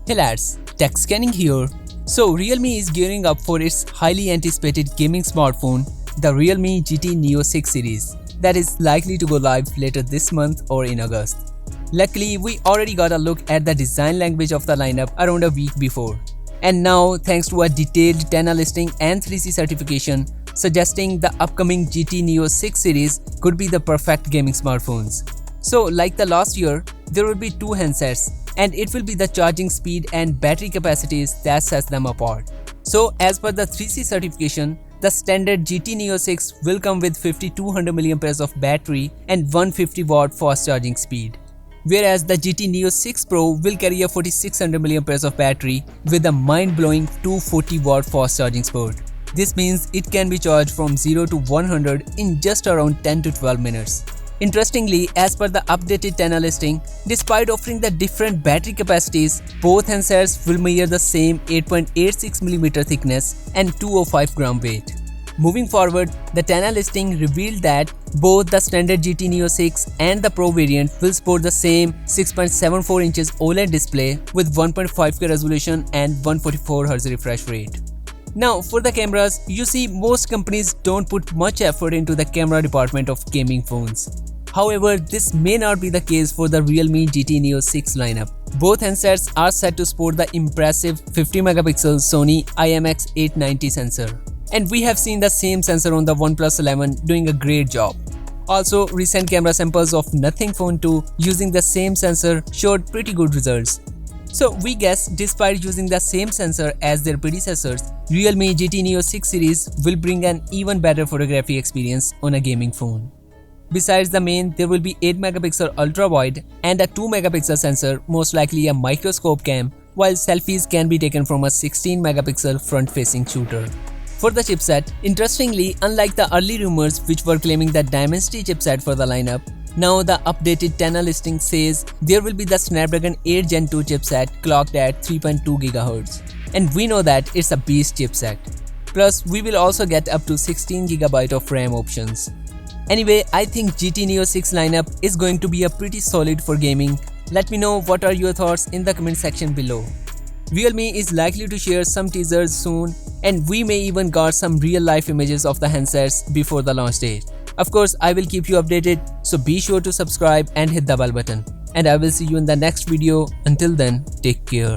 Hey lads, TechScanning here. So Realme is gearing up for its highly anticipated gaming smartphone, the Realme GT Neo 6 series, that is likely to go live later this month or in August. Luckily, we already got a look at the design language of the lineup around a week before. And now, thanks to a detailed TENAA listing and 3C certification, suggesting the upcoming GT Neo 6 series could be the perfect gaming smartphones. So, like the last year, there will be two handsets, and it will be the charging speed and battery capacities that sets them apart. So, as per the 3C certification, the standard GT Neo 6 will come with 5200 mAh of battery and 150 watt fast charging speed. Whereas the GT Neo 6 Pro will carry a 4600 mAh of battery with a mind-blowing 240 watt fast charging support. This means it can be charged from 0 to 100 in just around 10 to 12 minutes. Interestingly, as per the updated TENAA listing, despite offering the different battery capacities, both handsets will measure the same 8.86mm thickness and 205 gram weight. Moving forward, the TENAA listing revealed that both the standard GT Neo 6 and the Pro variant will support the same 6.74 inches OLED display with 1.5K resolution and 144Hz refresh rate. Now, for the cameras, you see most companies don't put much effort into the camera department of gaming phones. However, this may not be the case for the Realme GT Neo 6 lineup. Both handsets are set to support the impressive 50MP Sony IMX890 sensor. And we have seen the same sensor on the OnePlus 11 doing a great job. Also, recent camera samples of Nothing Phone 2 using the same sensor showed pretty good results. So we guess despite using the same sensor as their predecessors, Realme GT Neo 6 series will bring an even better photography experience on a gaming phone. Besides the main, there will be 8MP ultra-wide and a 2MP sensor, most likely a microscope cam, while selfies can be taken from a 16MP front-facing shooter. For the chipset, interestingly, unlike the early rumors which were claiming the Dimensity chipset for the lineup, now the updated TENAA listing says there will be the Snapdragon 8 Gen 2 chipset clocked at 3.2 GHz. And we know that it's a beast chipset. Plus, we will also get up to 16GB of RAM options. Anyway, I think GT Neo 6 lineup is going to be a pretty solid for gaming. Let me know what are your thoughts in the comment section below. Realme is likely to share some teasers soon, and we may even get some real-life images of the handsets before the launch date. Of course, I will keep you updated, so be sure to subscribe and hit the bell button. And I will see you in the next video. Until then, take care.